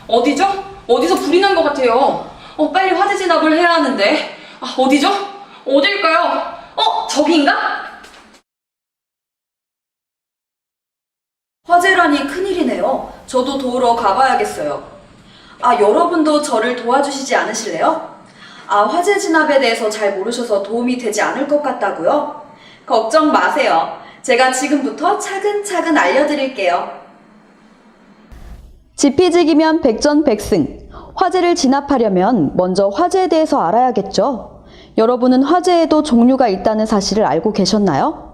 어디죠? 어디서 불이 난 것 같아요. 빨리 화재 진압을 해야 하는데. 어디죠? 어딜까요? 저기인가? 화재라니 큰일이네요. 저도 도우러 가봐야겠어요. 여러분도 저를 도와주시지 않으실래요? 화재 진압에 대해서 잘 모르셔서 도움이 되지 않을 것 같다고요? 걱정 마세요. 제가 지금부터 차근차근 알려드릴게요. 지피지기면 백전백승. 화재를 진압하려면 먼저 화재에 대해서 알아야겠죠. 여러분은 화재에도 종류가 있다는 사실을 알고 계셨나요?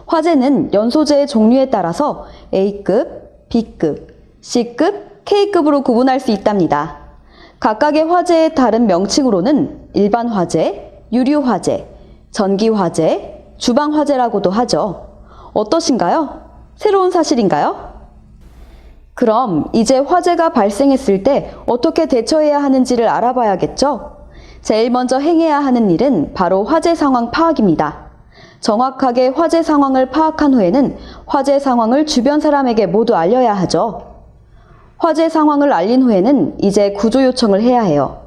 화재는 연소재의 종류에 따라서 A급, B급, C급, K급으로 구분할 수 있답니다. 각각의 화재의 다른 명칭으로는 일반 화재, 유류 화재, 전기 화재, 주방 화재라고도 하죠. 어떠신가요? 새로운 사실인가요? 그럼 이제 화재가 발생했을 때 어떻게 대처해야 하는지를 알아봐야겠죠? 제일 먼저 행해야 하는 일은 바로 화재 상황 파악입니다. 정확하게 화재 상황을 파악한 후에는 화재 상황을 주변 사람에게 모두 알려야 하죠. 화재 상황을 알린 후에는 이제 구조 요청을 해야 해요.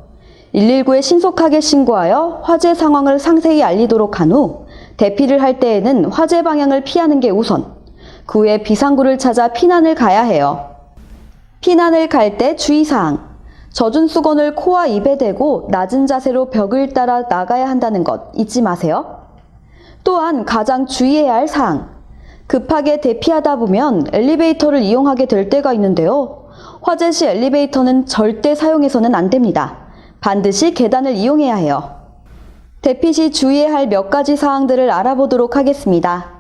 119에 신속하게 신고하여 화재 상황을 상세히 알리도록 한 후 대피를 할 때에는 화재 방향을 피하는 게 우선, 그 후에 비상구를 찾아 피난을 가야 해요. 피난을 갈 때 주의사항. 젖은 수건을 코와 입에 대고 낮은 자세로 벽을 따라 나가야 한다는 것 잊지 마세요. 또한 가장 주의해야 할 사항. 급하게 대피하다 보면 엘리베이터를 이용하게 될 때가 있는데요. 화재 시 엘리베이터는 절대 사용해서는 안 됩니다. 반드시 계단을 이용해야 해요. 대피 시 주의해야 할 몇 가지 사항들을 알아보도록 하겠습니다.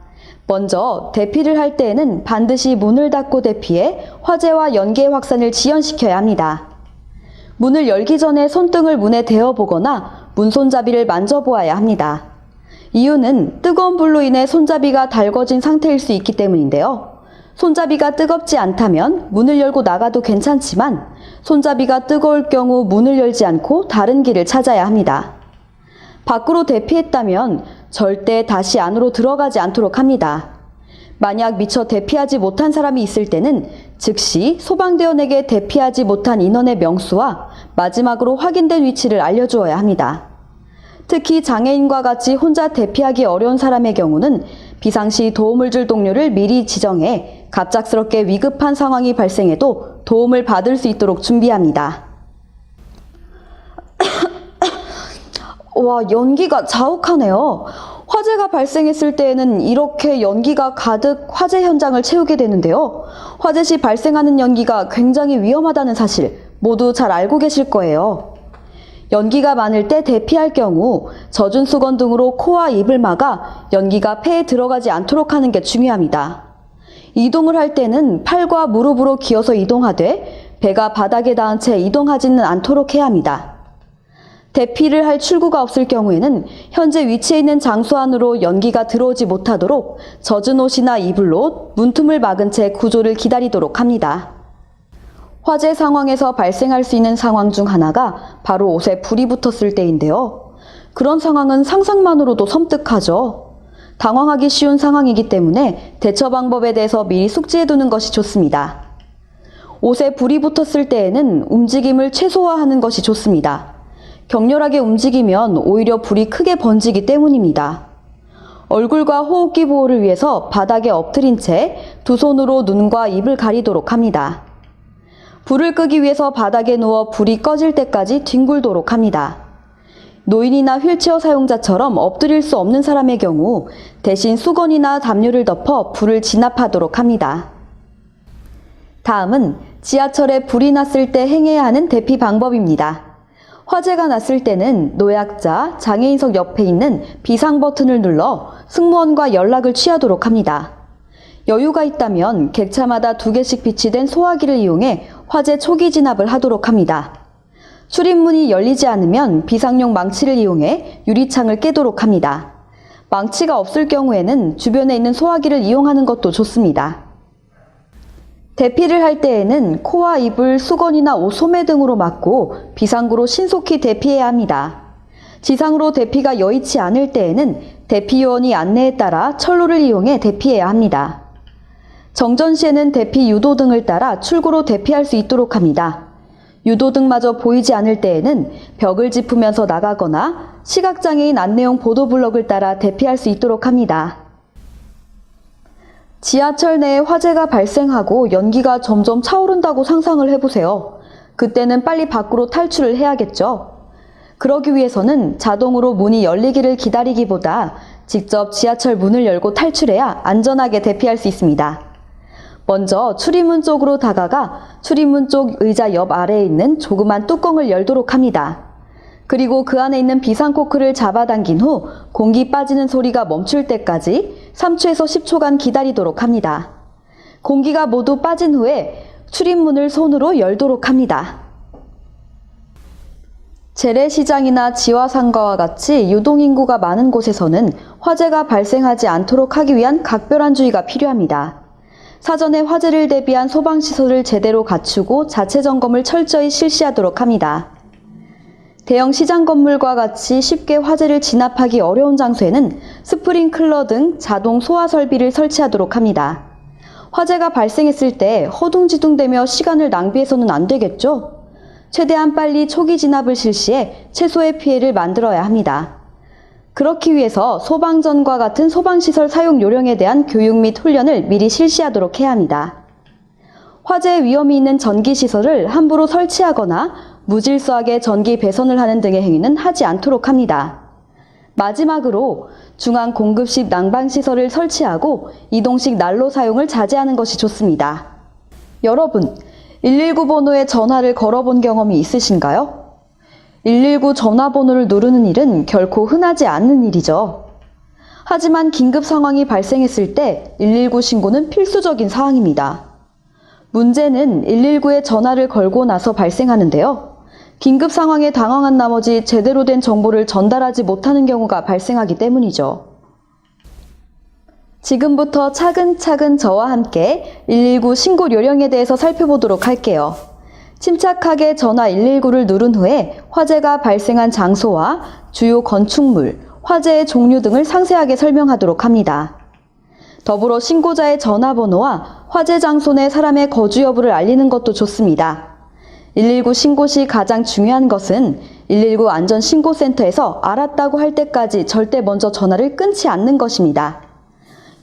먼저 대피를 할 때에는 반드시 문을 닫고 대피해 화재와 연기의 확산을 지연시켜야 합니다. 문을 열기 전에 손등을 문에 대어보거나 문 손잡이를 만져보아야 합니다. 이유는 뜨거운 불로 인해 손잡이가 달궈진 상태일 수 있기 때문인데요. 손잡이가 뜨겁지 않다면 문을 열고 나가도 괜찮지만 손잡이가 뜨거울 경우 문을 열지 않고 다른 길을 찾아야 합니다. 밖으로 대피했다면 절대 다시 안으로 들어가지 않도록 합니다. 만약 미처 대피하지 못한 사람이 있을 때는 즉시 소방대원에게 대피하지 못한 인원의 명수와 마지막으로 확인된 위치를 알려주어야 합니다. 특히 장애인과 같이 혼자 대피하기 어려운 사람의 경우는 비상시 도움을 줄 동료를 미리 지정해 갑작스럽게 위급한 상황이 발생해도 도움을 받을 수 있도록 준비합니다. 와, 연기가 자욱하네요. 화재가 발생했을 때에는 이렇게 연기가 가득 화재 현장을 채우게 되는데요. 화재 시 발생하는 연기가 굉장히 위험하다는 사실 모두 잘 알고 계실 거예요. 연기가 많을 때 대피할 경우 젖은 수건 등으로 코와 입을 막아 연기가 폐에 들어가지 않도록 하는 게 중요합니다. 이동을 할 때는 팔과 무릎으로 기어서 이동하되 배가 바닥에 닿은 채 이동하지는 않도록 해야 합니다. 대피를 할 출구가 없을 경우에는 현재 위치해 있는 장소 안으로 연기가 들어오지 못하도록 젖은 옷이나 이불로 문틈을 막은 채 구조를 기다리도록 합니다. 화재 상황에서 발생할 수 있는 상황 중 하나가 바로 옷에 불이 붙었을 때인데요. 그런 상황은 상상만으로도 섬뜩하죠. 당황하기 쉬운 상황이기 때문에 대처 방법에 대해서 미리 숙지해두는 것이 좋습니다. 옷에 불이 붙었을 때에는 움직임을 최소화하는 것이 좋습니다. 격렬하게 움직이면 오히려 불이 크게 번지기 때문입니다. 얼굴과 호흡기 보호를 위해서 바닥에 엎드린 채 두 손으로 눈과 입을 가리도록 합니다. 불을 끄기 위해서 바닥에 누워 불이 꺼질 때까지 뒹굴도록 합니다. 노인이나 휠체어 사용자처럼 엎드릴 수 없는 사람의 경우 대신 수건이나 담요를 덮어 불을 진압하도록 합니다. 다음은 지하철에 불이 났을 때 행해야 하는 대피 방법입니다. 화재가 났을 때는 노약자, 장애인석 옆에 있는 비상 버튼을 눌러 승무원과 연락을 취하도록 합니다. 여유가 있다면 객차마다 2개씩 비치된 소화기를 이용해 화재 초기 진압을 하도록 합니다. 출입문이 열리지 않으면 비상용 망치를 이용해 유리창을 깨도록 합니다. 망치가 없을 경우에는 주변에 있는 소화기를 이용하는 것도 좋습니다. 대피를 할 때에는 코와 입을 수건이나 옷 소매 등으로 막고 비상구로 신속히 대피해야 합니다. 지상으로 대피가 여의치 않을 때에는 대피요원이 안내에 따라 철로를 이용해 대피해야 합니다. 정전 시에는 대피 유도 등을 따라 출구로 대피할 수 있도록 합니다. 유도등마저 보이지 않을 때에는 벽을 짚으면서 나가거나 시각장애인 안내용 보도블럭을 따라 대피할 수 있도록 합니다. 지하철 내에 화재가 발생하고 연기가 점점 차오른다고 상상을 해보세요. 그때는 빨리 밖으로 탈출을 해야겠죠. 그러기 위해서는 자동으로 문이 열리기를 기다리기보다 직접 지하철 문을 열고 탈출해야 안전하게 대피할 수 있습니다. 먼저 출입문 쪽으로 다가가 출입문 쪽 의자 옆 아래에 있는 조그만 뚜껑을 열도록 합니다. 그리고 그 안에 있는 비상코크를 잡아당긴 후 공기 빠지는 소리가 멈출 때까지 3초에서 10초간 기다리도록 합니다. 공기가 모두 빠진 후에 출입문을 손으로 열도록 합니다. 재래시장이나 지화상가와 같이 유동인구가 많은 곳에서는 화재가 발생하지 않도록 하기 위한 각별한 주의가 필요합니다. 사전에 화재를 대비한 소방시설을 제대로 갖추고 자체 점검을 철저히 실시하도록 합니다. 대형 시장 건물과 같이 쉽게 화재를 진압하기 어려운 장소에는 스프링클러 등 자동 소화 설비를 설치하도록 합니다. 화재가 발생했을 때 허둥지둥대며 시간을 낭비해서는 안 되겠죠? 최대한 빨리 초기 진압을 실시해 최소의 피해를 만들어야 합니다. 그렇기 위해서 소방전과 같은 소방시설 사용 요령에 대한 교육 및 훈련을 미리 실시하도록 해야 합니다. 화재 위험이 있는 전기시설을 함부로 설치하거나 무질서하게 전기 배선을 하는 등의 행위는 하지 않도록 합니다. 마지막으로 중앙 공급식 난방시설을 설치하고 이동식 난로 사용을 자제하는 것이 좋습니다. 여러분, 119 번호에 전화를 걸어본 경험이 있으신가요? 119 전화번호를 누르는 일은 결코 흔하지 않는 일이죠. 하지만 긴급 상황이 발생했을 때 119 신고는 필수적인 사항입니다. 문제는 119에 전화를 걸고 나서 발생하는데요. 긴급 상황에 당황한 나머지 제대로 된 정보를 전달하지 못하는 경우가 발생하기 때문이죠. 지금부터 차근차근 저와 함께 119 신고 요령에 대해서 살펴보도록 할게요. 침착하게 전화 119를 누른 후에 화재가 발생한 장소와 주요 건축물, 화재의 종류 등을 상세하게 설명하도록 합니다. 더불어 신고자의 전화번호와 화재 장소 내 사람의 거주 여부를 알리는 것도 좋습니다. 119 신고 시 가장 중요한 것은 119 안전신고센터에서 알았다고 할 때까지 절대 먼저 전화를 끊지 않는 것입니다.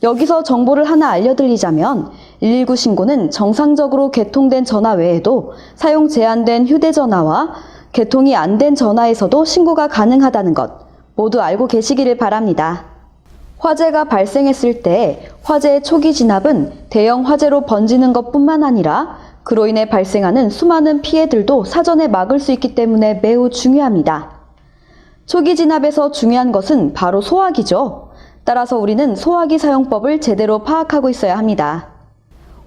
여기서 정보를 하나 알려드리자면 119 신고는 정상적으로 개통된 전화 외에도 사용 제한된 휴대전화와 개통이 안 된 전화에서도 신고가 가능하다는 것 모두 알고 계시기를 바랍니다. 화재가 발생했을 때 화재의 초기 진압은 대형 화재로 번지는 것뿐만 아니라 그로 인해 발생하는 수많은 피해들도 사전에 막을 수 있기 때문에 매우 중요합니다. 초기 진압에서 중요한 것은 바로 소화기죠. 따라서 우리는 소화기 사용법을 제대로 파악하고 있어야 합니다.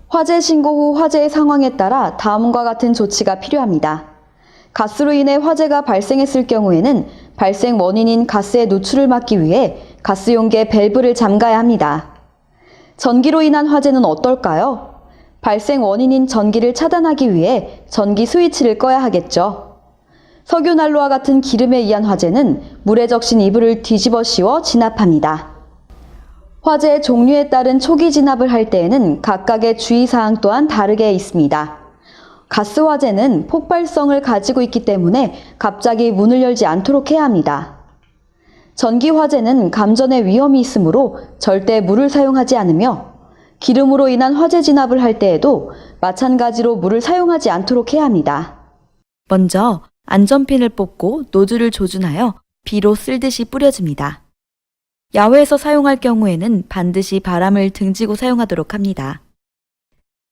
화재 신고 후 화재의 상황에 따라 다음과 같은 조치가 필요합니다. 가스로 인해 화재가 발생했을 경우에는 발생 원인인 가스의 누출을 막기 위해 가스 용기의 밸브를 잠가야 합니다. 전기로 인한 화재는 어떨까요? 발생 원인인 전기를 차단하기 위해 전기 스위치를 꺼야 하겠죠. 석유난로와 같은 기름에 의한 화재는 물에 적신 이불을 뒤집어 씌워 진압합니다. 화재의 종류에 따른 초기 진압을 할 때에는 각각의 주의사항 또한 다르게 있습니다. 가스 화재는 폭발성을 가지고 있기 때문에 갑자기 문을 열지 않도록 해야 합니다. 전기 화재는 감전의 위험이 있으므로 절대 물을 사용하지 않으며 기름으로 인한 화재 진압을 할 때에도 마찬가지로 물을 사용하지 않도록 해야 합니다. 먼저 안전핀을 뽑고 노즐을 조준하여 비로 쓸듯이 뿌려줍니다. 야외에서 사용할 경우에는 반드시 바람을 등지고 사용하도록 합니다.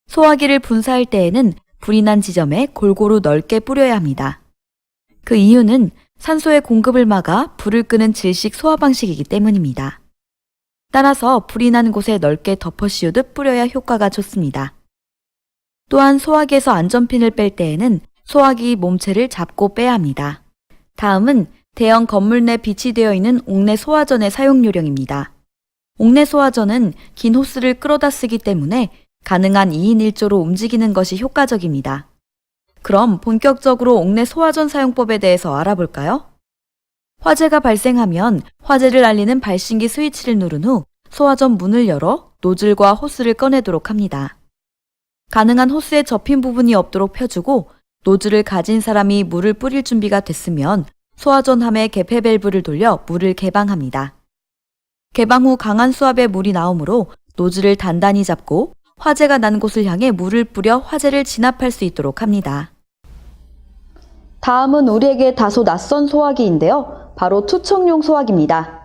소화기를 분사할 때에는 불이 난 지점에 골고루 넓게 뿌려야 합니다. 그 이유는 산소의 공급을 막아 불을 끄는 질식 소화 방식이기 때문입니다. 따라서 불이 난 곳에 넓게 덮어 씌우듯 뿌려야 효과가 좋습니다. 또한 소화기에서 안전핀을 뺄 때에는 소화기 몸체를 잡고 빼야 합니다. 다음은 대형 건물 내 비치되어 있는 옥내 소화전의 사용 요령입니다. 옥내 소화전은 긴 호스를 끌어다 쓰기 때문에 가능한 2인 1조로 움직이는 것이 효과적입니다. 그럼 본격적으로 옥내 소화전 사용법에 대해서 알아볼까요? 화재가 발생하면 화재를 알리는 발신기 스위치를 누른 후 소화전 문을 열어 노즐과 호스를 꺼내도록 합니다. 가능한 호스에 접힌 부분이 없도록 펴주고 노즐을 가진 사람이 물을 뿌릴 준비가 됐으면 소화전함의 개폐 밸브를 돌려 물을 개방합니다. 개방 후 강한 수압의 물이 나오므로 노즐을 단단히 잡고 화재가 난 곳을 향해 물을 뿌려 화재를 진압할 수 있도록 합니다. 다음은 우리에게 다소 낯선 소화기인데요. 바로 투척용 소화기입니다.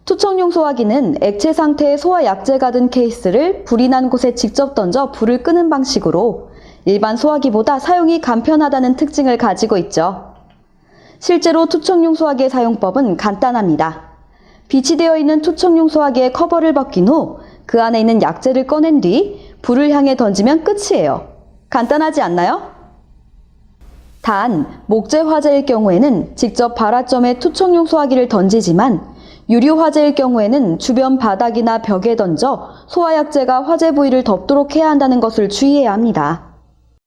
투척용 소화기는 액체 상태의 소화약재가 든 케이스를 불이 난 곳에 직접 던져 불을 끄는 방식으로 일반 소화기보다 사용이 간편하다는 특징을 가지고 있죠. 실제로 투척용 소화기의 사용법은 간단합니다. 비치되어 있는 투척용 소화기의 커버를 벗긴 후 그 안에 있는 약재를 꺼낸 뒤 불을 향해 던지면 끝이에요. 간단하지 않나요? 단, 목재 화재일 경우에는 직접 발화점에 투척용 소화기를 던지지만 유리 화재일 경우에는 주변 바닥이나 벽에 던져 소화약재가 화재 부위를 덮도록 해야 한다는 것을 주의해야 합니다.